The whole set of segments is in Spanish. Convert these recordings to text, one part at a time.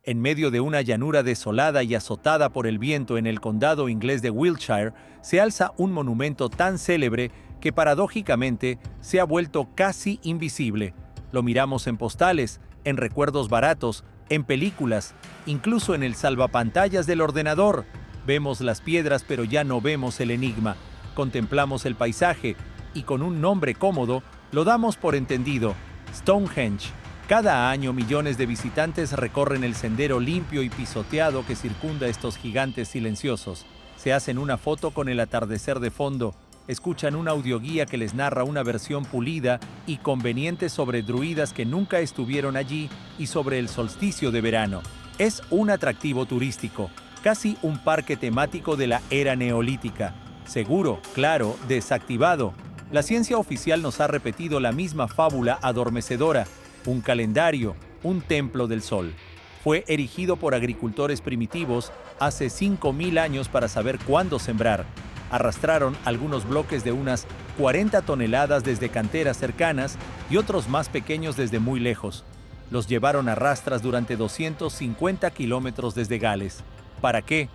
En medio de una llanura desolada y azotada por el viento en el condado inglés de Wiltshire, se alza un monumento tan célebre que paradójicamente se ha vuelto casi invisible. Lo miramos en postales, en recuerdos baratos, en películas, incluso en el salvapantallas del ordenador. Vemos las piedras pero ya no vemos el enigma. Contemplamos el paisaje y con un nombre cómodo lo damos por entendido: Stonehenge. Cada año millones de visitantes recorren el sendero limpio y pisoteado que circunda estos gigantes silenciosos. Se hacen una foto con el atardecer de fondo, escuchan una audioguía que les narra una versión pulida y conveniente sobre druidas que nunca estuvieron allí y sobre el solsticio de verano. Es un atractivo turístico, casi un parque temático de la era neolítica. Seguro, claro, desactivado. La ciencia oficial nos ha repetido la misma fábula adormecedora: un calendario, un templo del sol. Fue erigido por agricultores primitivos hace 5000 años para saber cuándo sembrar. Arrastraron algunos bloques de unas 40 toneladas desde canteras cercanas y otros más pequeños desde muy lejos. Los llevaron a rastras durante 250 kilómetros desde Gales. ¿Para qué?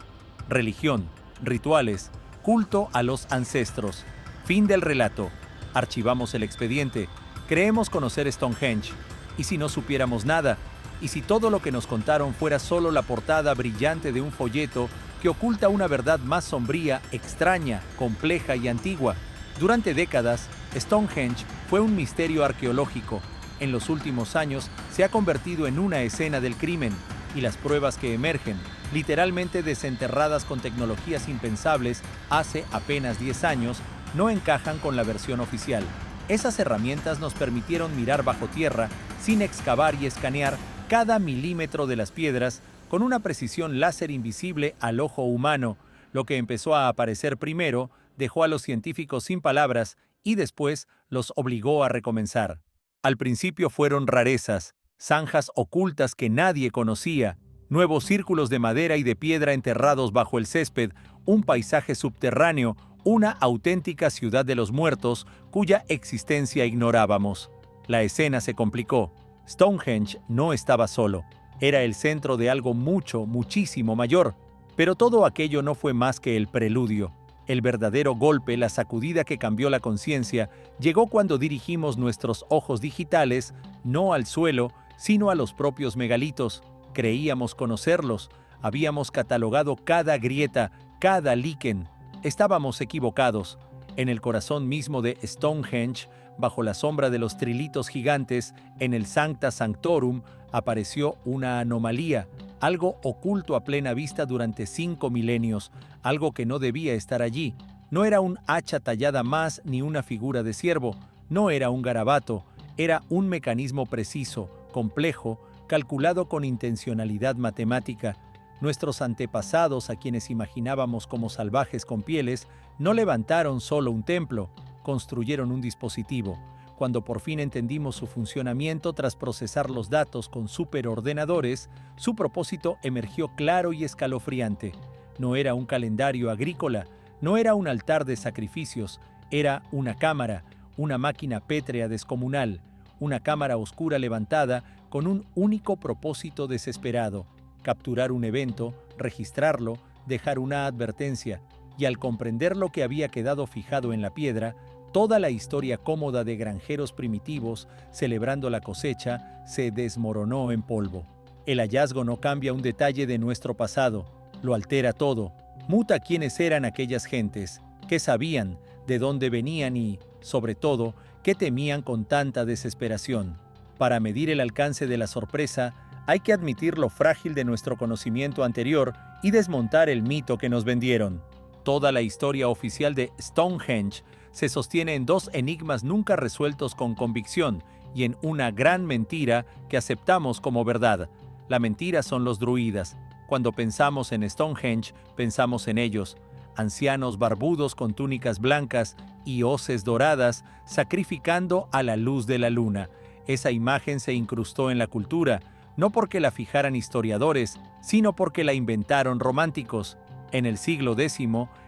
Religión, rituales, culto a los ancestros. Fin del relato. Archivamos el expediente. Creemos conocer Stonehenge. ¿Y si no supiéramos nada? ¿Y si todo lo que nos contaron fuera solo la portada brillante de un folleto que oculta una verdad más sombría, extraña, compleja y antigua? Durante décadas, Stonehenge fue un misterio arqueológico. En los últimos años se ha convertido en una escena del crimen, y las pruebas que emergen, literalmente desenterradas con tecnologías impensables hace apenas 10 años, no encajan con la versión oficial. Esas herramientas nos permitieron mirar bajo tierra, sin excavar y escanear cada milímetro de las piedras, con una precisión láser invisible al ojo humano. Lo que empezó a aparecer primero dejó a los científicos sin palabras y después los obligó a recomenzar. Al principio fueron rarezas, zanjas ocultas que nadie conocía, nuevos círculos de madera y de piedra enterrados bajo el césped, un paisaje subterráneo, una auténtica ciudad de los muertos cuya existencia ignorábamos. La escena se complicó. Stonehenge no estaba solo. Era el centro de algo muchísimo mayor. Pero todo aquello no fue más que el preludio. El verdadero golpe, la sacudida que cambió la conciencia, llegó cuando dirigimos nuestros ojos digitales no al suelo, sino a los propios megalitos. Creíamos conocerlos. Habíamos catalogado cada grieta, cada líquen. Estábamos equivocados. En el corazón mismo de Stonehenge, bajo la sombra de los trilitos gigantes, en el Sancta Sanctorum, apareció una anomalía, algo oculto a plena vista durante 5 milenios, algo que no debía estar allí. No era un hacha tallada más ni una figura de ciervo, no era un garabato, era un mecanismo preciso, complejo, calculado con intencionalidad matemática. Nuestros antepasados, a quienes imaginábamos como salvajes con pieles, no levantaron solo un templo, construyeron un dispositivo. Cuando por fin entendimos su funcionamiento tras procesar los datos con superordenadores, su propósito emergió claro y escalofriante. No era un calendario agrícola, no era un altar de sacrificios, era una cámara, una máquina pétrea descomunal, una cámara oscura levantada con un único propósito desesperado: capturar un evento, registrarlo, dejar una advertencia. Y al comprender lo que había quedado fijado en la piedra, toda la historia cómoda de granjeros primitivos celebrando la cosecha se desmoronó en polvo. El hallazgo no cambia un detalle de nuestro pasado, lo altera todo, muta quiénes eran aquellas gentes, qué sabían, de dónde venían y, sobre todo, qué temían con tanta desesperación. Para medir el alcance de la sorpresa, hay que admitir lo frágil de nuestro conocimiento anterior y desmontar el mito que nos vendieron. Toda la historia oficial de Stonehenge se sostiene en dos enigmas nunca resueltos con convicción y en una gran mentira que aceptamos como verdad. La mentira son los druidas. Cuando pensamos en Stonehenge, pensamos en ellos, ancianos barbudos con túnicas blancas y hoces doradas, sacrificando a la luz de la luna. Esa imagen se incrustó en la cultura, no porque la fijaran historiadores, sino porque la inventaron románticos. En el siglo X,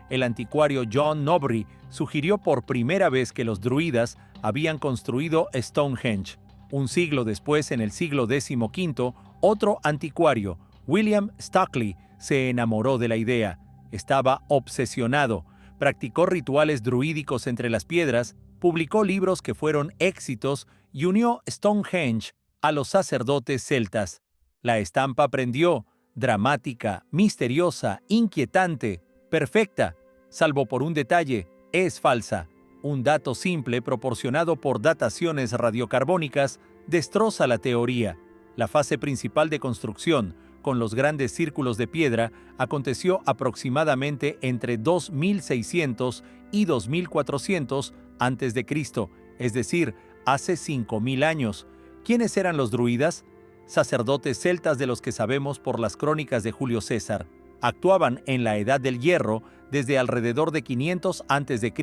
el anticuario John Nobry sugirió por primera vez que los druidas habían construido Stonehenge. Un siglo después, en el siglo XV, otro anticuario, William Stockley se enamoró de la idea. Estaba obsesionado. Practicó rituales druídicos entre las piedras, publicó libros que fueron éxitos y unió Stonehenge a los sacerdotes celtas. La estampa prendió, dramática, misteriosa, inquietante, perfecta, salvo por un detalle: es falsa. Un dato simple proporcionado por dataciones radiocarbónicas destroza la teoría. La fase principal de construcción, con los grandes círculos de piedra, aconteció aproximadamente entre 2600 y 2400 a.C., es decir, hace 5000 años. ¿Quiénes eran los druidas? Sacerdotes celtas de los que sabemos por las crónicas de Julio César. Actuaban en la Edad del Hierro desde alrededor de 500 a.C.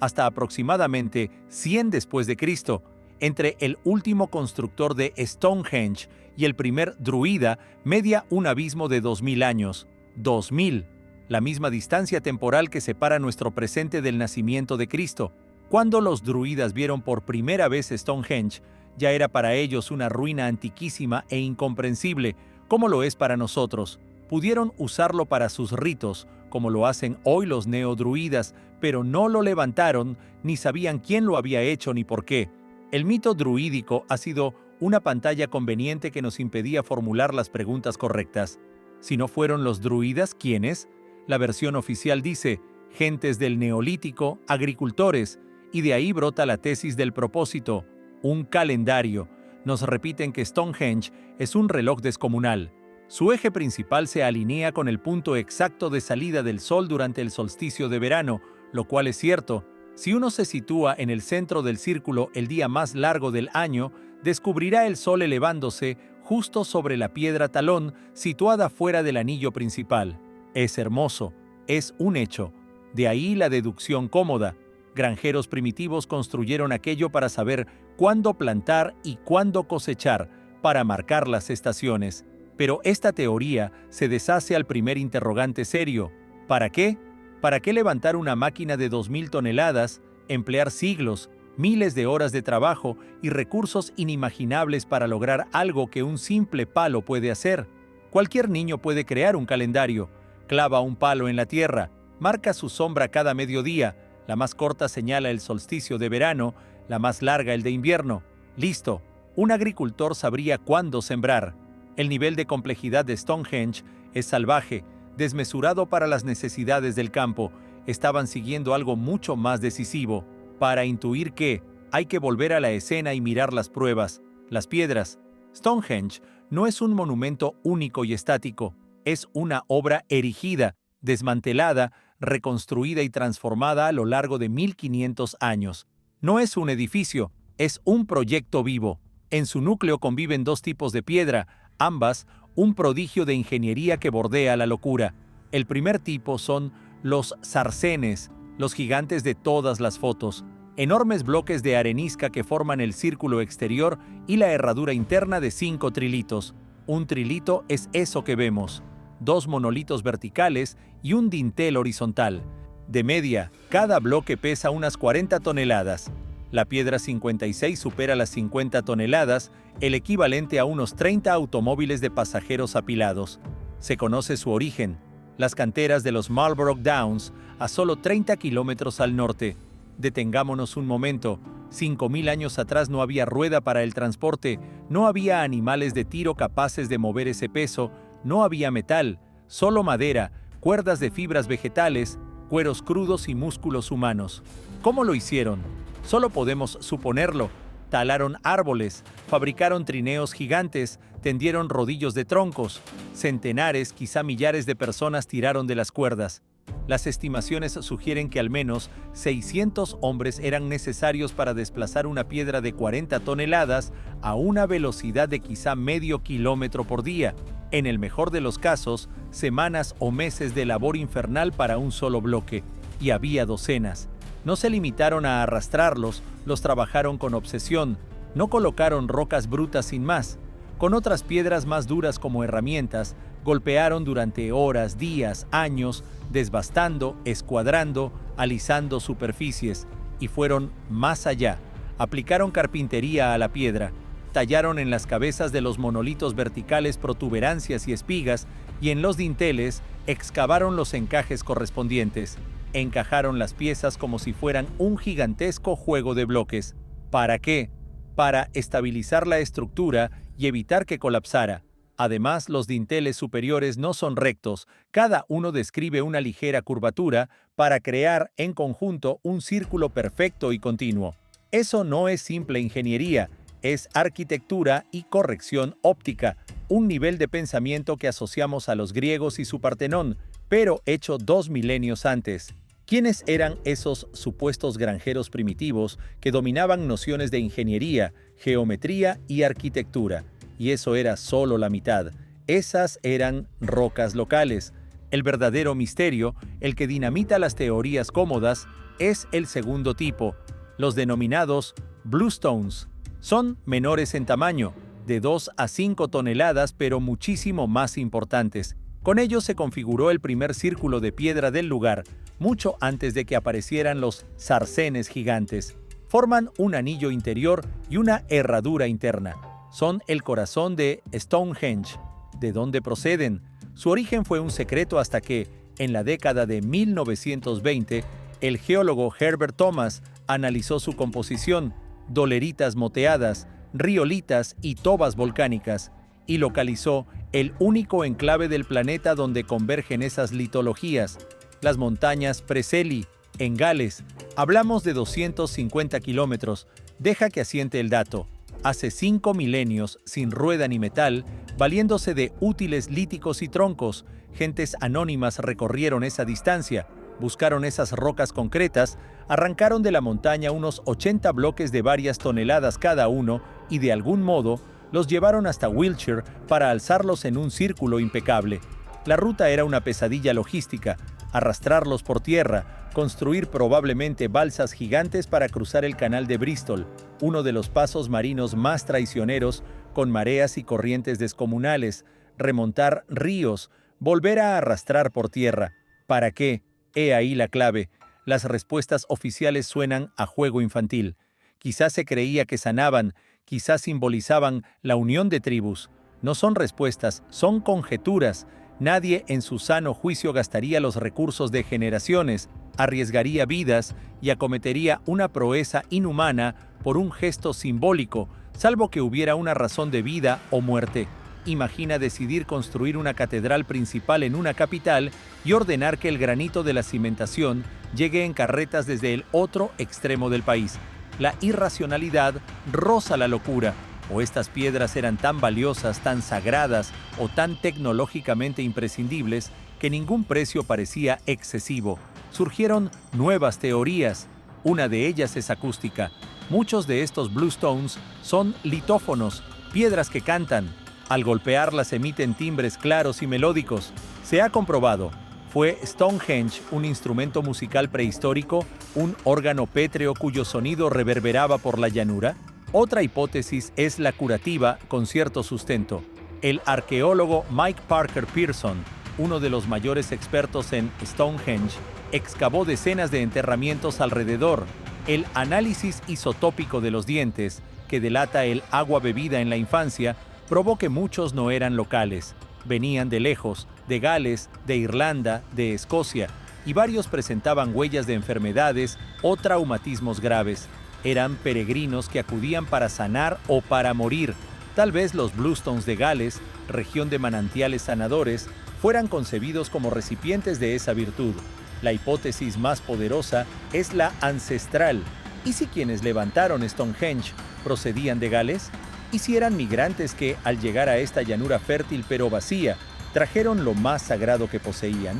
hasta aproximadamente 100 después de Cristo. Entre el último constructor de Stonehenge y el primer druida media un abismo de 2000 años. 2000, la misma distancia temporal que separa nuestro presente del nacimiento de Cristo. Cuando los druidas vieron por primera vez Stonehenge, ya era para ellos una ruina antiquísima e incomprensible, como lo es para nosotros. Pudieron usarlo para sus ritos, como lo hacen hoy los neodruidas, pero no lo levantaron, ni sabían quién lo había hecho ni por qué. El mito druídico ha sido una pantalla conveniente que nos impedía formular las preguntas correctas. Si no fueron los druidas, ¿quiénes? La versión oficial dice: gentes del Neolítico, agricultores, y de ahí brota la tesis del propósito, un calendario. Nos repiten que Stonehenge es un reloj descomunal. Su eje principal se alinea con el punto exacto de salida del sol durante el solsticio de verano, lo cual es cierto. Si uno se sitúa en el centro del círculo el día más largo del año, descubrirá el sol elevándose justo sobre la piedra talón situada fuera del anillo principal. Es hermoso, es un hecho. De ahí la deducción cómoda. Granjeros primitivos construyeron aquello para saber cuándo plantar y cuándo cosechar, para marcar las estaciones. Pero esta teoría se deshace al primer interrogante serio. ¿Para qué? ¿Para qué levantar una máquina de 2000 toneladas, emplear siglos, miles de horas de trabajo y recursos inimaginables para lograr algo que un simple palo puede hacer? Cualquier niño puede crear un calendario. Clava un palo en la tierra, marca su sombra cada mediodía, la más corta señala el solsticio de verano, la más larga el de invierno. Listo, un agricultor sabría cuándo sembrar. El nivel de complejidad de Stonehenge es salvaje, desmesurado para las necesidades del campo. Estaban siguiendo algo mucho más decisivo. Para intuir que hay que volver a la escena y mirar las pruebas, las piedras. Stonehenge no es un monumento único y estático, es una obra erigida, desmantelada, reconstruida y transformada a lo largo de 1500 años. No es un edificio, es un proyecto vivo. En su núcleo conviven dos tipos de piedra, ambas un prodigio de ingeniería que bordea la locura. El primer tipo son los sarcenes, los gigantes de todas las fotos, enormes bloques de arenisca que forman el círculo exterior y la herradura interna de 5 trilitos. Un trilito es eso que vemos: 2 monolitos verticales y un dintel horizontal. De media, cada bloque pesa unas 40 toneladas. La piedra 56 supera las 50 toneladas, el equivalente a unos 30 automóviles de pasajeros apilados. Se conoce su origen: las canteras de los Marlborough Downs, a solo 30 kilómetros al norte. Detengámonos un momento. 5000 años atrás no había rueda para el transporte, no había animales de tiro capaces de mover ese peso, no había metal, solo madera, cuerdas de fibras vegetales, cueros crudos y músculos humanos. ¿Cómo lo hicieron? Solo podemos suponerlo. Talaron árboles, fabricaron trineos gigantes, tendieron rodillos de troncos. Centenares, quizá millares de personas tiraron de las cuerdas. Las estimaciones sugieren que al menos 600 hombres eran necesarios para desplazar una piedra de 40 toneladas a una velocidad de quizá medio kilómetro por día. En el mejor de los casos, semanas o meses de labor infernal para un solo bloque. Y había docenas. No se limitaron a arrastrarlos, los trabajaron con obsesión. No colocaron rocas brutas sin más. Con otras piedras más duras como herramientas, golpearon durante horas, días, años, desbastando, escuadrando, alisando superficies, y fueron más allá. Aplicaron carpintería a la piedra. tallaron en las cabezas de los monolitos verticales protuberancias y espigas, y en los dinteles excavaron los encajes correspondientes. Encajaron las piezas como si fueran un gigantesco juego de bloques. ¿Para qué? Para estabilizar la estructura y evitar que colapsara. Además, los dinteles superiores no son rectos, cada uno describe una ligera curvatura para crear en conjunto un círculo perfecto y continuo. Eso no es simple ingeniería, es arquitectura y corrección óptica, un nivel de pensamiento que asociamos a los griegos y su Partenón, pero hecho 2 milenios antes. ¿Quiénes eran esos supuestos granjeros primitivos que dominaban nociones de ingeniería, geometría y arquitectura? Y eso era solo la mitad. Esas eran rocas locales. El verdadero misterio, el que dinamita las teorías cómodas, es el segundo tipo, los denominados bluestones. Son menores en tamaño, de 2 a 5 toneladas, pero muchísimo más importantes. Con ellos se configuró el primer círculo de piedra del lugar, mucho antes de que aparecieran los sarcenes gigantes. Forman un anillo interior y una herradura interna. Son el corazón de Stonehenge. ¿De dónde proceden? Su origen fue un secreto hasta que, en la década de 1920, el geólogo Herbert Thomas analizó su composición, doleritas moteadas, riolitas y tobas volcánicas, y localizó el único enclave del planeta donde convergen esas litologías, las montañas Preseli, en Gales. Hablamos de 250 kilómetros. Deja que asiente el dato. Hace 5 milenios, sin rueda ni metal, valiéndose de útiles líticos y troncos, gentes anónimas recorrieron esa distancia, buscaron esas rocas concretas, arrancaron de la montaña unos 80 bloques de varias toneladas cada uno y de algún modo los llevaron hasta Wiltshire para alzarlos en un círculo impecable. La ruta era una pesadilla logística, arrastrarlos por tierra, construir probablemente balsas gigantes para cruzar el canal de Bristol, uno de los pasos marinos más traicioneros, con mareas y corrientes descomunales, remontar ríos, volver a arrastrar por tierra. ¿Para qué? He ahí la clave. Las respuestas oficiales suenan a juego infantil. Quizás se creía que sanaban, quizás simbolizaban la unión de tribus. No son respuestas, son conjeturas. Nadie en su sano juicio gastaría los recursos de generaciones, arriesgaría vidas y acometería una proeza inhumana por un gesto simbólico, salvo que hubiera una razón de vida o muerte. Imagina decidir construir una catedral principal en una capital y ordenar que el granito de la cimentación llegue en carretas desde el otro extremo del país. La irracionalidad roza la locura. O estas piedras eran tan valiosas, tan sagradas o tan tecnológicamente imprescindibles que ningún precio parecía excesivo. Surgieron nuevas teorías. Una de ellas es acústica. Muchos de estos bluestones son litófonos, piedras que cantan. Al golpearlas emiten timbres claros y melódicos. Se ha comprobado. ¿Fue Stonehenge un instrumento musical prehistórico, un órgano pétreo cuyo sonido reverberaba por la llanura? Otra hipótesis es la curativa con cierto sustento. El arqueólogo Mike Parker Pearson, uno de los mayores expertos en Stonehenge, excavó decenas de enterramientos alrededor. El análisis isotópico de los dientes, que delata el agua bebida en la infancia, probó que muchos no eran locales. Venían de lejos, de Gales, de Irlanda, de Escocia, y varios presentaban huellas de enfermedades o traumatismos graves. Eran peregrinos que acudían para sanar o para morir. Tal vez los bluestones de Gales, región de manantiales sanadores, fueran concebidos como recipientes de esa virtud. La hipótesis más poderosa es la ancestral. ¿Y si quienes levantaron Stonehenge procedían de Gales? ¿Y si eran migrantes que, al llegar a esta llanura fértil pero vacía, trajeron lo más sagrado que poseían?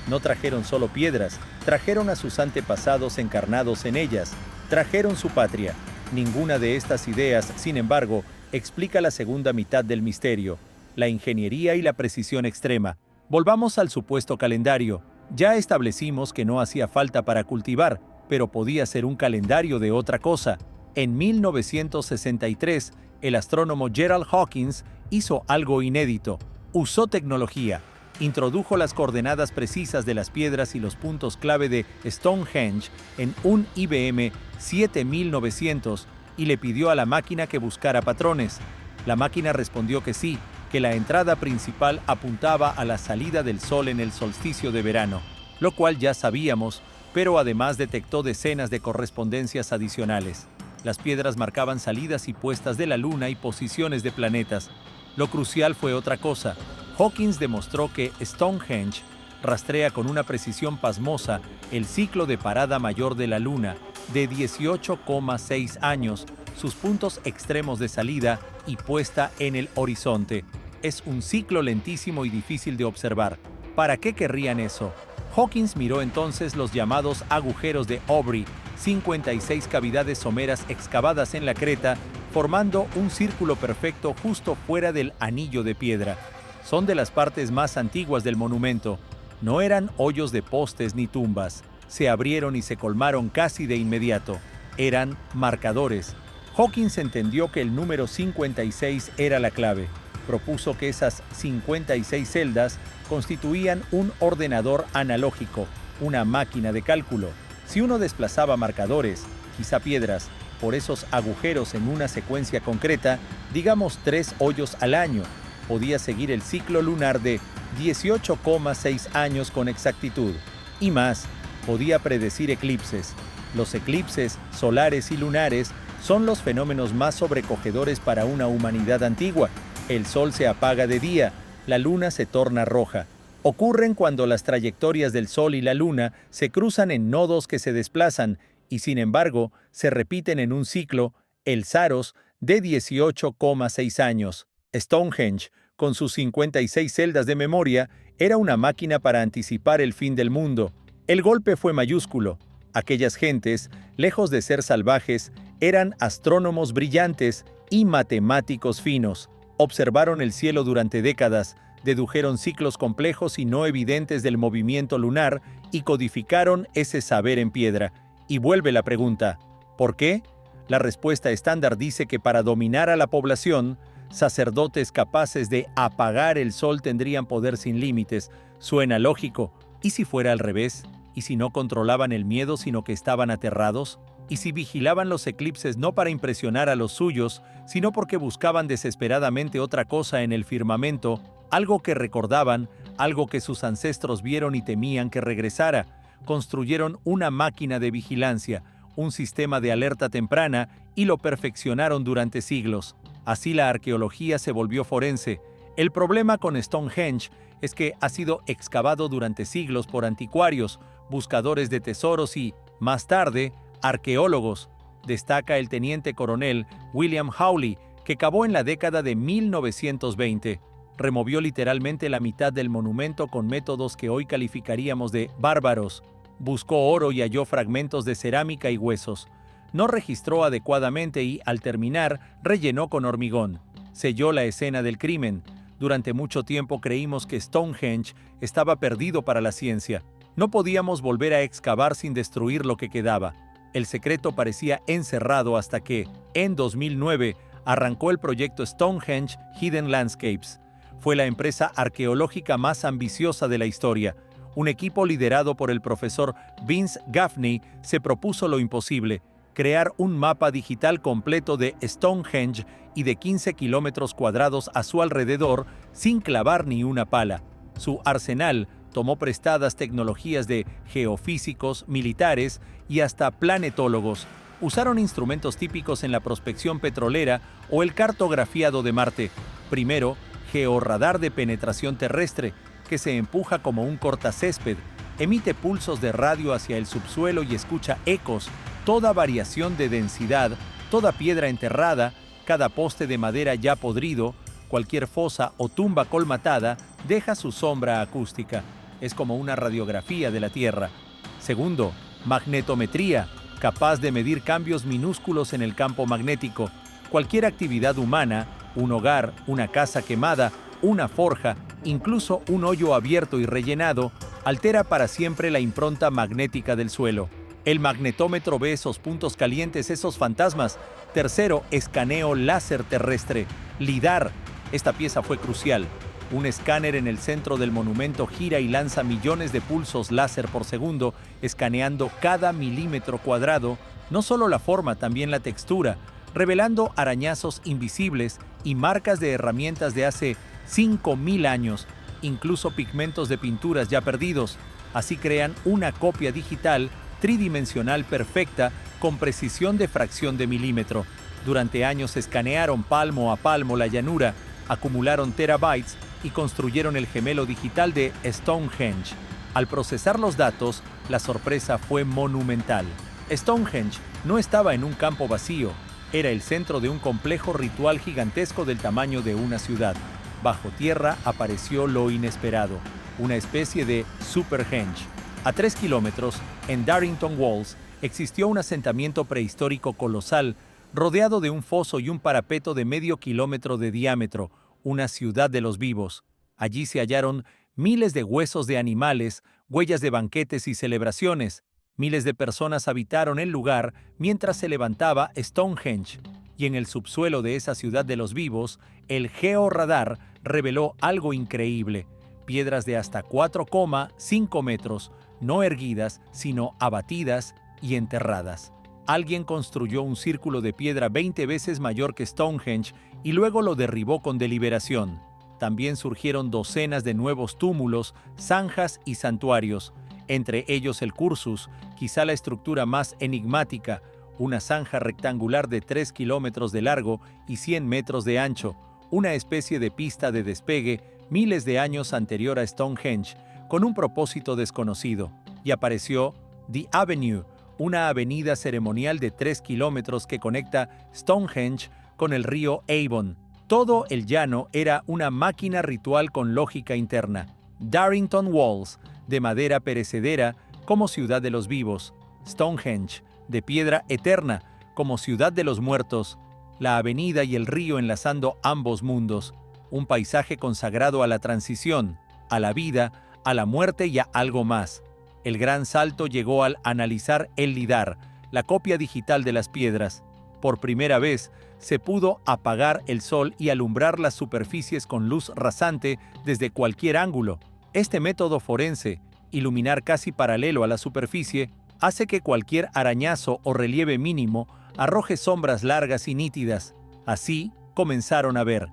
No trajeron solo piedras, trajeron a sus antepasados encarnados en ellas. Trajeron su patria. Ninguna de estas ideas, sin embargo, explica la segunda mitad del misterio, la ingeniería y la precisión extrema. Volvamos al supuesto calendario. Ya establecimos que no hacía falta para cultivar, pero podía ser un calendario de otra cosa. En 1963, el astrónomo Gerald Hawkins hizo algo inédito. Usó tecnología. Introdujo las coordenadas precisas de las piedras y los puntos clave de Stonehenge en un IBM 7900, y le pidió a la máquina que buscara patrones. La máquina respondió que sí, que la entrada principal apuntaba a la salida del sol en el solsticio de verano, lo cual ya sabíamos, pero además detectó decenas de correspondencias adicionales. Las piedras marcaban salidas y puestas de la luna y posiciones de planetas. Lo crucial fue otra cosa. Hawkins demostró que Stonehenge rastrea con una precisión pasmosa el ciclo de parada mayor de la luna, de 18,6 años, sus puntos extremos de salida y puesta en el horizonte. Es un ciclo lentísimo y difícil de observar. ¿Para qué querrían eso? Hawkins miró entonces los llamados agujeros de Aubrey, 56 cavidades someras excavadas en la creta, formando un círculo perfecto justo fuera del anillo de piedra. Son de las partes más antiguas del monumento. No eran hoyos de postes ni tumbas. Se abrieron y se colmaron casi de inmediato. Eran marcadores. Hawkins entendió que el número 56 era la clave. Propuso que esas 56 celdas constituían un ordenador analógico, una máquina de cálculo. Si uno desplazaba marcadores, quizá piedras, por esos agujeros en una secuencia concreta, digamos 3 hoyos al año, podía seguir el ciclo lunar de 18,6 años con exactitud. Y más, podía predecir eclipses. Los eclipses solares y lunares son los fenómenos más sobrecogedores para una humanidad antigua. El sol se apaga de día, la luna se torna roja. Ocurren cuando las trayectorias del sol y la luna se cruzan en nodos que se desplazan y sin embargo se repiten en un ciclo, el Saros, de 18,6 años. Stonehenge, con sus 56 celdas de memoria, era una máquina para anticipar el fin del mundo. El golpe fue mayúsculo. Aquellas gentes, lejos de ser salvajes, eran astrónomos brillantes y matemáticos finos. Observaron el cielo durante décadas, dedujeron ciclos complejos y no evidentes del movimiento lunar y codificaron ese saber en piedra. Y vuelve la pregunta, ¿por qué? La respuesta estándar dice que para dominar a la población, sacerdotes capaces de apagar el sol tendrían poder sin límites. Suena lógico. ¿Y si fuera al revés? ¿Y si no controlaban el miedo sino que estaban aterrados? ¿Y si vigilaban los eclipses no para impresionar a los suyos, sino porque buscaban desesperadamente otra cosa en el firmamento, algo que recordaban, algo que sus ancestros vieron y temían que regresara? Construyeron una máquina de vigilancia, un sistema de alerta temprana y lo perfeccionaron durante siglos. Así la arqueología se volvió forense. El problema con Stonehenge es que ha sido excavado durante siglos por anticuarios, buscadores de tesoros y, más tarde, arqueólogos. Destaca el teniente coronel William Hawley, que cavó en la década de 1920. Removió literalmente la mitad del monumento con métodos que hoy calificaríamos de bárbaros. Buscó oro y halló fragmentos de cerámica y huesos. No registró adecuadamente y, al terminar, rellenó con hormigón. Selló la escena del crimen. Durante mucho tiempo creímos que Stonehenge estaba perdido para la ciencia. No podíamos volver a excavar sin destruir lo que quedaba. El secreto parecía encerrado hasta que, en 2009, arrancó el proyecto Stonehenge Hidden Landscapes. Fue la empresa arqueológica más ambiciosa de la historia. Un equipo liderado por el profesor Vince Gaffney se propuso lo imposible: crear un mapa digital completo de Stonehenge y de 15 kilómetros cuadrados a su alrededor sin clavar ni una pala. Su arsenal tomó prestadas tecnologías de geofísicos, militares y hasta planetólogos. Usaron instrumentos típicos en la prospección petrolera o el cartografiado de Marte. Primero, georradar de penetración terrestre, que se empuja como un cortacésped, emite pulsos de radio hacia el subsuelo y escucha ecos. Toda variación de densidad, toda piedra enterrada, cada poste de madera ya podrido, cualquier fosa o tumba colmatada deja su sombra acústica. Es como una radiografía de la Tierra. Segundo, magnetometría, capaz de medir cambios minúsculos en el campo magnético. Cualquier actividad humana, un hogar, una casa quemada, una forja, incluso un hoyo abierto y rellenado, altera para siempre la impronta magnética del suelo. El magnetómetro ve esos puntos calientes, esos fantasmas. Tercero, escaneo láser terrestre, LIDAR. Esta pieza fue crucial. Un escáner en el centro del monumento gira y lanza millones de pulsos láser por segundo, escaneando cada milímetro cuadrado, no solo la forma, también la textura, revelando arañazos invisibles y marcas de herramientas de hace 5.000 años, incluso pigmentos de pinturas ya perdidos. Así crean una copia digital tridimensional perfecta con precisión de fracción de milímetro. Durante años escanearon palmo a palmo la llanura, acumularon terabytes y construyeron el gemelo digital de Stonehenge. Al procesar los datos, la sorpresa fue monumental. Stonehenge no estaba en un campo vacío, era el centro de un complejo ritual gigantesco del tamaño de una ciudad. Bajo tierra apareció lo inesperado, una especie de Superhenge. A 3 kilómetros, en Darrington Walls, existió un asentamiento prehistórico colosal, rodeado de un foso y un parapeto de medio kilómetro de diámetro, una ciudad de los vivos. Allí se hallaron miles de huesos de animales, huellas de banquetes y celebraciones. Miles de personas habitaron el lugar mientras se levantaba Stonehenge. Y en el subsuelo de esa ciudad de los vivos, el georradar reveló algo increíble. Piedras de hasta 4,5 metros, no erguidas, sino abatidas y enterradas. Alguien construyó un círculo de piedra 20 veces mayor que Stonehenge y luego lo derribó con deliberación. También surgieron docenas de nuevos túmulos, zanjas y santuarios, entre ellos el Cursus, quizá la estructura más enigmática, una zanja rectangular de 3 kilómetros de largo y 100 metros de ancho, una especie de pista de despegue miles de años anterior a Stonehenge, con un propósito desconocido. Y apareció The Avenue, una avenida ceremonial de 3 kilómetros que conecta Stonehenge con el río Avon. Todo el llano era una máquina ritual con lógica interna. Darrington Walls, de madera perecedera, como ciudad de los vivos. Stonehenge, de piedra eterna, como ciudad de los muertos. La avenida y el río enlazando ambos mundos. Un paisaje consagrado a la transición, a la vida, a la muerte y a algo más. El gran salto llegó al analizar el lidar, la copia digital de las piedras. Por primera vez, se pudo apagar el sol y alumbrar las superficies con luz rasante desde cualquier ángulo. Este método forense, iluminar casi paralelo a la superficie, hace que cualquier arañazo o relieve mínimo arroje sombras largas y nítidas. Así comenzaron a ver.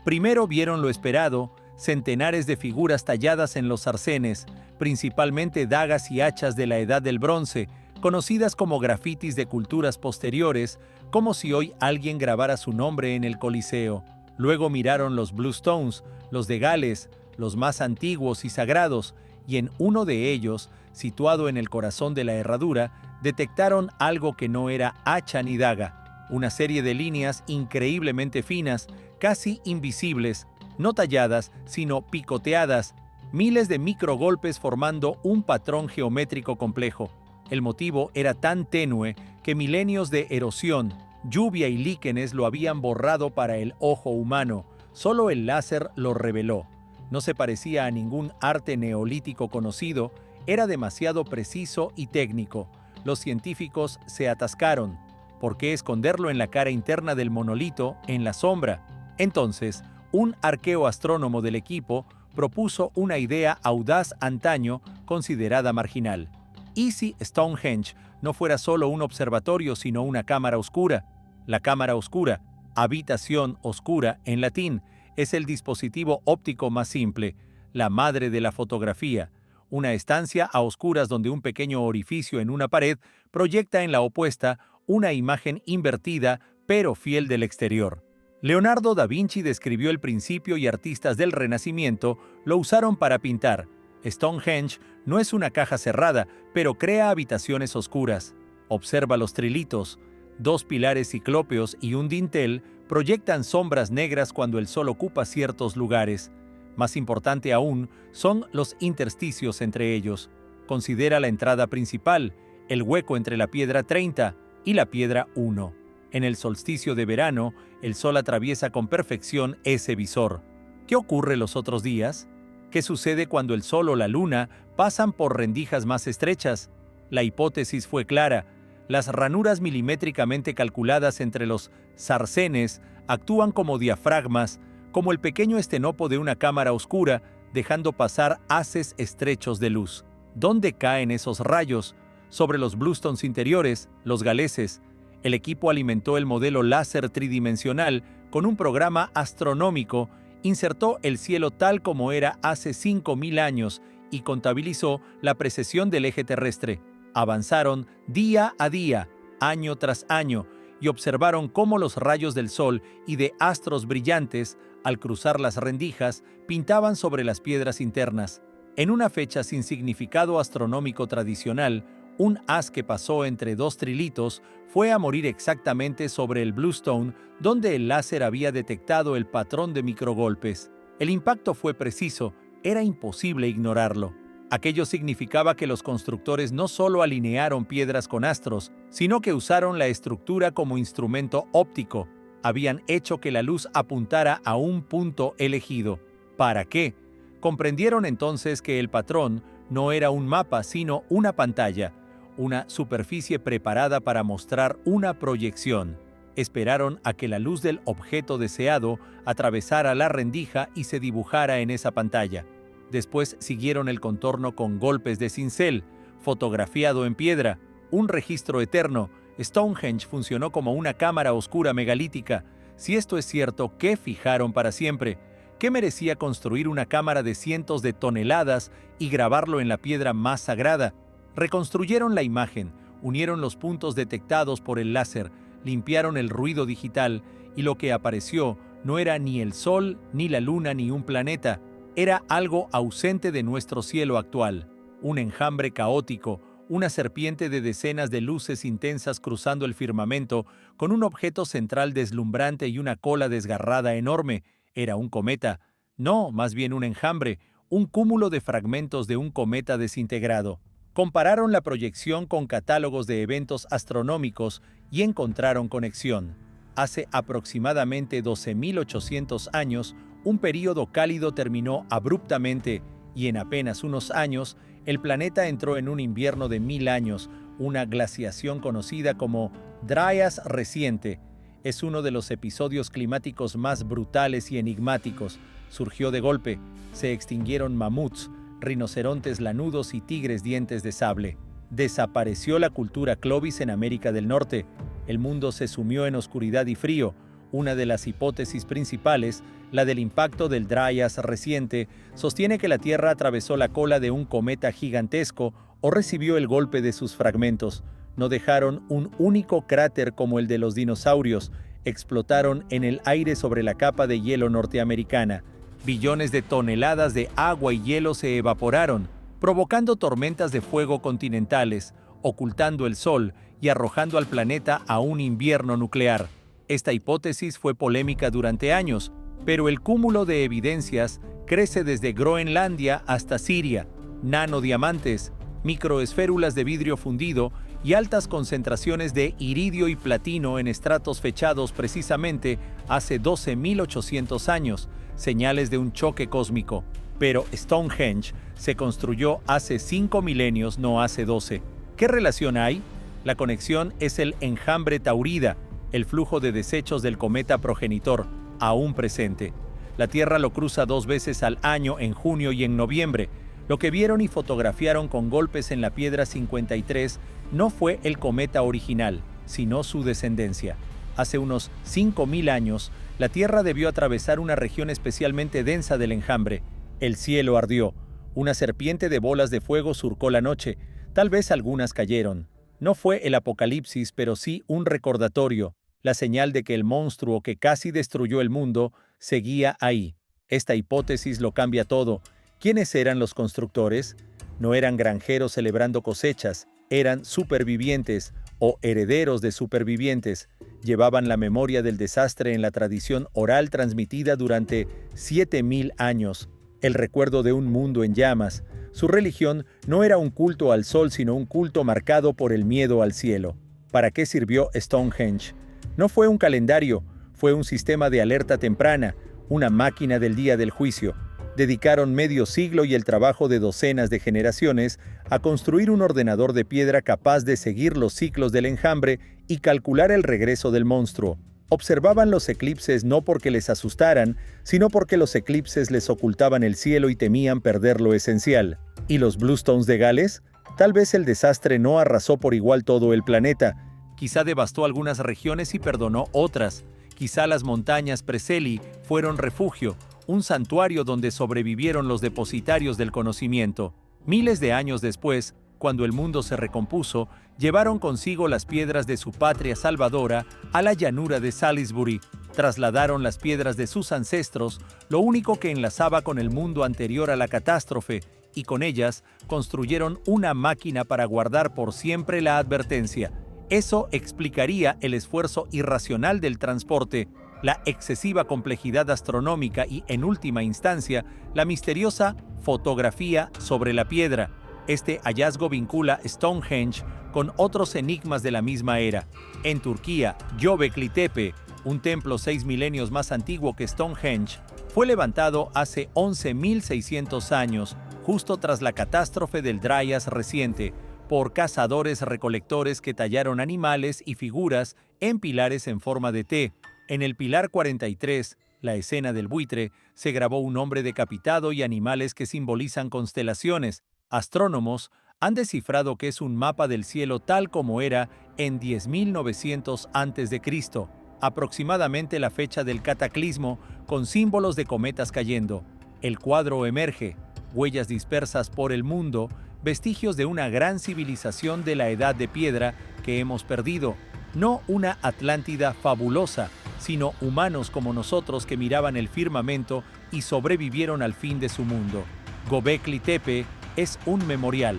Primero vieron lo esperado, centenares de figuras talladas en los arcenes, principalmente dagas y hachas de la Edad del Bronce, conocidas como grafitis de culturas posteriores, como si hoy alguien grabara su nombre en el Coliseo. Luego miraron los Bluestones, los de Gales, los más antiguos y sagrados, y en uno de ellos, situado en el corazón de la herradura, detectaron algo que no era hacha ni daga, una serie de líneas increíblemente finas, casi invisibles, no talladas, sino picoteadas, miles de microgolpes formando un patrón geométrico complejo. El motivo era tan tenue que milenios de erosión, lluvia y líquenes lo habían borrado para el ojo humano. Solo el láser lo reveló. No se parecía a ningún arte neolítico conocido, era demasiado preciso y técnico. Los científicos se atascaron. ¿Por qué esconderlo en la cara interna del monolito, en la sombra? Entonces, un arqueoastrónomo del equipo propuso una idea audaz antaño considerada marginal. ¿Y si Stonehenge no fuera solo un observatorio sino una cámara oscura? La cámara oscura, habitación oscura en latín, es el dispositivo óptico más simple, la madre de la fotografía, una estancia a oscuras donde un pequeño orificio en una pared proyecta en la opuesta una imagen invertida pero fiel del exterior. Leonardo da Vinci describió el principio y artistas del Renacimiento lo usaron para pintar. Stonehenge no es una caja cerrada, pero crea habitaciones oscuras. Observa los trilitos. 2 pilares ciclópeos y un dintel proyectan sombras negras cuando el sol ocupa ciertos lugares. Más importante aún son los intersticios entre ellos. Considera la entrada principal, el hueco entre la piedra 30 y la piedra 1. En el solsticio de verano, el sol atraviesa con perfección ese visor. ¿Qué ocurre los otros días? ¿Qué sucede cuando el sol o la luna pasan por rendijas más estrechas? La hipótesis fue clara. Las ranuras milimétricamente calculadas entre los sarcenes actúan como diafragmas, como el pequeño estenopo de una cámara oscura, dejando pasar haces estrechos de luz. ¿Dónde caen esos rayos? Sobre los bluestones interiores, los galeses. El equipo alimentó el modelo láser tridimensional con un programa astronómico, insertó el cielo tal como era hace 5.000 años y contabilizó la precesión del eje terrestre. Avanzaron día a día, año tras año, y observaron cómo los rayos del sol y de astros brillantes, al cruzar las rendijas, pintaban sobre las piedras internas. En una fecha sin significado astronómico tradicional, un haz que pasó entre dos trilitos fue a morir exactamente sobre el Bluestone, donde el láser había detectado el patrón de microgolpes. El impacto fue preciso, era imposible ignorarlo. Aquello significaba que los constructores no solo alinearon piedras con astros, sino que usaron la estructura como instrumento óptico. Habían hecho que la luz apuntara a un punto elegido. ¿Para qué? Comprendieron entonces que el patrón no era un mapa, sino una pantalla, una superficie preparada para mostrar una proyección. Esperaron a que la luz del objeto deseado atravesara la rendija y se dibujara en esa pantalla. Después siguieron el contorno con golpes de cincel, fotografiado en piedra, un registro eterno. Stonehenge funcionó como una cámara oscura megalítica. Si esto es cierto, ¿qué fijaron para siempre? ¿Qué merecía construir una cámara de cientos de toneladas y grabarlo en la piedra más sagrada? Reconstruyeron la imagen, unieron los puntos detectados por el láser, limpiaron el ruido digital, y lo que apareció no era ni el sol, ni la luna, ni un planeta. Era algo ausente de nuestro cielo actual, un enjambre caótico, una serpiente de decenas de luces intensas cruzando el firmamento, con un objeto central deslumbrante y una cola desgarrada enorme. Era un cometa, no, más bien un enjambre, un cúmulo de fragmentos de un cometa desintegrado. Compararon la proyección con catálogos de eventos astronómicos y encontraron conexión. Hace aproximadamente 12.800 años, un período cálido terminó abruptamente y en apenas unos años, el planeta entró en un invierno de 1000 años, una glaciación conocida como Dryas reciente. Es uno de los episodios climáticos más brutales y enigmáticos. Surgió de golpe, se extinguieron mamuts, rinocerontes lanudos y tigres dientes de sable. Desapareció la cultura Clovis en América del Norte. El mundo se sumió en oscuridad y frío. Una de las hipótesis principales, la del impacto del Dryas reciente, sostiene que la Tierra atravesó la cola de un cometa gigantesco o recibió el golpe de sus fragmentos. No dejaron un único cráter como el de los dinosaurios, explotaron en el aire sobre la capa de hielo norteamericana. Billones de toneladas de agua y hielo se evaporaron, provocando tormentas de fuego continentales, ocultando el sol y arrojando al planeta a un invierno nuclear. Esta hipótesis fue polémica durante años, pero el cúmulo de evidencias crece desde Groenlandia hasta Siria: nanodiamantes, microesférulas de vidrio fundido y altas concentraciones de iridio y platino en estratos fechados precisamente hace 12.800 años, señales de un choque cósmico. Pero Stonehenge se construyó hace 5 milenios, no hace 12. ¿Qué relación hay? La conexión es el enjambre Taurida, el flujo de desechos del cometa progenitor, aún presente. La Tierra lo cruza 2 veces al año, en junio y en noviembre. Lo que vieron y fotografiaron con golpes en la piedra 53 no fue el cometa original, sino su descendencia. Hace unos 5.000 años, la Tierra debió atravesar una región especialmente densa del enjambre. El cielo ardió. Una serpiente de bolas de fuego surcó la noche. Tal vez algunas cayeron. No fue el apocalipsis, pero sí un recordatorio, la señal de que el monstruo que casi destruyó el mundo seguía ahí. Esta hipótesis lo cambia todo. ¿Quiénes eran los constructores? No eran granjeros celebrando cosechas, eran supervivientes o herederos de supervivientes. Llevaban la memoria del desastre en la tradición oral transmitida durante 7.000 años, el recuerdo de un mundo en llamas. Su religión no era un culto al sol, sino un culto marcado por el miedo al cielo. ¿Para qué sirvió Stonehenge? No fue un calendario, fue un sistema de alerta temprana, una máquina del día del juicio. Dedicaron medio siglo y el trabajo de docenas de generaciones a construir un ordenador de piedra capaz de seguir los ciclos del enjambre y calcular el regreso del monstruo. Observaban los eclipses no porque les asustaran, sino porque los eclipses les ocultaban el cielo y temían perder lo esencial. ¿Y los Bluestones de Gales? Tal vez el desastre no arrasó por igual todo el planeta. Quizá devastó algunas regiones y perdonó otras. Quizá las montañas Preseli fueron refugio, un santuario donde sobrevivieron los depositarios del conocimiento. Miles de años después, cuando el mundo se recompuso, llevaron consigo las piedras de su patria salvadora a la llanura de Salisbury, trasladaron las piedras de sus ancestros, lo único que enlazaba con el mundo anterior a la catástrofe, y con ellas construyeron una máquina para guardar por siempre la advertencia. Eso explicaría el esfuerzo irracional del transporte, la excesiva complejidad astronómica y, en última instancia, la misteriosa fotografía sobre la piedra. Este hallazgo vincula Stonehenge con otros enigmas de la misma era. En Turquía, Göbekli Tepe, un templo 6 milenios más antiguo que Stonehenge, fue levantado hace 11.600 años, justo tras la catástrofe del Dryas reciente, por cazadores-recolectores que tallaron animales y figuras en pilares en forma de T. En el pilar 43, la escena del buitre, se grabó un hombre decapitado y animales que simbolizan constelaciones. Astrónomos han descifrado que es un mapa del cielo tal como era en 10.900 a.C., aproximadamente la fecha del cataclismo, con símbolos de cometas cayendo. El cuadro emerge, huellas dispersas por el mundo, vestigios de una gran civilización de la Edad de Piedra que hemos perdido. No una Atlántida fabulosa, sino humanos como nosotros que miraban el firmamento y sobrevivieron al fin de su mundo. Göbekli Tepe es un memorial,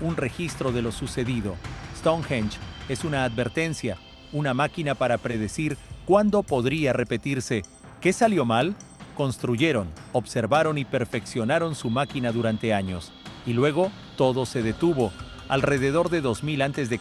un registro de lo sucedido. Stonehenge es una advertencia, una máquina para predecir cuándo podría repetirse. ¿Qué salió mal? Construyeron, observaron y perfeccionaron su máquina durante años. Y luego todo se detuvo. Alrededor de 2000 a.C.,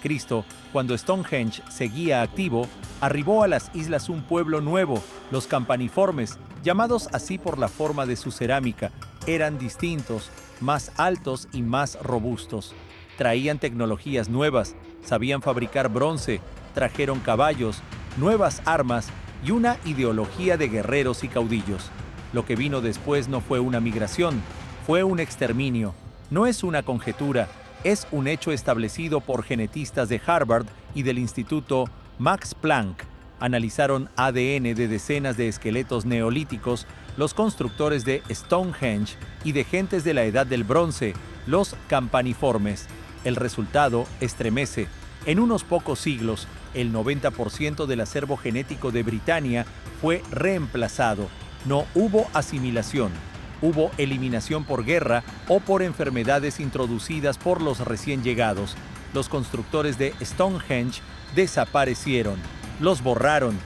cuando Stonehenge seguía activo, arribó a las islas un pueblo nuevo, los campaniformes, llamados así por la forma de su cerámica. Eran distintos, más altos y más robustos. Traían tecnologías nuevas, sabían fabricar bronce, trajeron caballos, nuevas armas y una ideología de guerreros y caudillos. Lo que vino después no fue una migración, fue un exterminio. No es una conjetura, es un hecho establecido por genetistas de Harvard y del Instituto Max Planck. Analizaron ADN de decenas de esqueletos neolíticos, los constructores de Stonehenge y de gentes de la Edad del Bronce, los campaniformes. El resultado estremece. En unos pocos siglos, el 90% del acervo genético de Britania fue reemplazado. No hubo asimilación. Hubo eliminación por guerra o por enfermedades introducidas por los recién llegados. Los constructores de Stonehenge desaparecieron. Los borraron.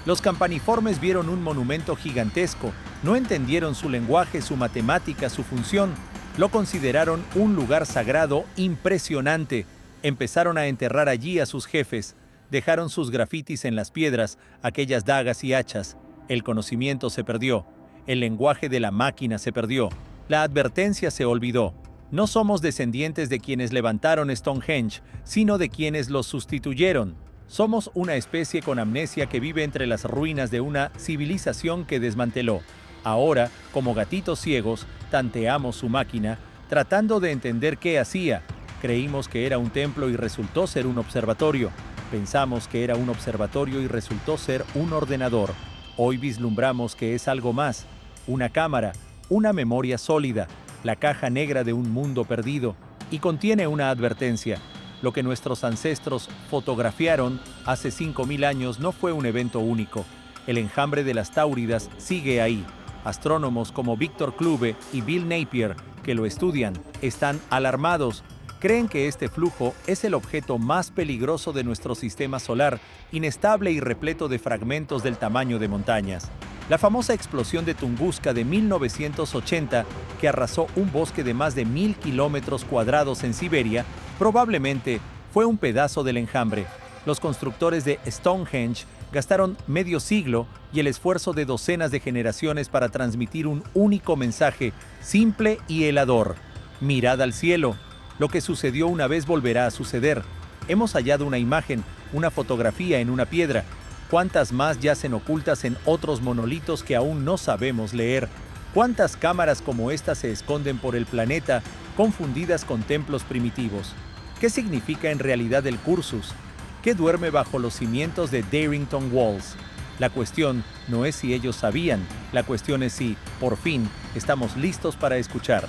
Los campaniformes vieron un monumento gigantesco. No entendieron su lenguaje, su matemática, su función. Lo consideraron un lugar sagrado impresionante. Empezaron a enterrar allí a sus jefes. Dejaron sus grafitis en las piedras, aquellas dagas y hachas. El conocimiento se perdió. El lenguaje de la máquina se perdió. La advertencia se olvidó. No somos descendientes de quienes levantaron Stonehenge, sino de quienes los sustituyeron. Somos una especie con amnesia que vive entre las ruinas de una civilización que desmanteló. Ahora, como gatitos ciegos, tanteamos su máquina, tratando de entender qué hacía. Creímos que era un templo y resultó ser un observatorio. Pensamos que era un observatorio y resultó ser un ordenador. Hoy vislumbramos que es algo más, una cámara, una memoria sólida, la caja negra de un mundo perdido, y contiene una advertencia. Lo que nuestros ancestros fotografiaron hace 5000 años no fue un evento único. El enjambre de las Táuridas sigue ahí. Astrónomos como Victor Clube y Bill Napier, que lo estudian, están alarmados. Creen que este flujo es el objeto más peligroso de nuestro sistema solar, inestable y repleto de fragmentos del tamaño de montañas. La famosa explosión de Tunguska de 1980, que arrasó un bosque de más de 1000 kilómetros cuadrados en Siberia, probablemente fue un pedazo del enjambre. Los constructores de Stonehenge gastaron medio siglo y el esfuerzo de docenas de generaciones para transmitir un único mensaje, simple y helador. Mirad al cielo. Lo que sucedió una vez volverá a suceder. Hemos hallado una imagen, una fotografía en una piedra. ¿Cuántas más yacen ocultas en otros monolitos que aún no sabemos leer? ¿Cuántas cámaras como esta se esconden por el planeta, confundidas con templos primitivos? ¿Qué significa en realidad el cursus? que duerme bajo los cimientos de Darrington Walls. La cuestión no es si ellos sabían, la cuestión es si, por fin, estamos listos para escuchar.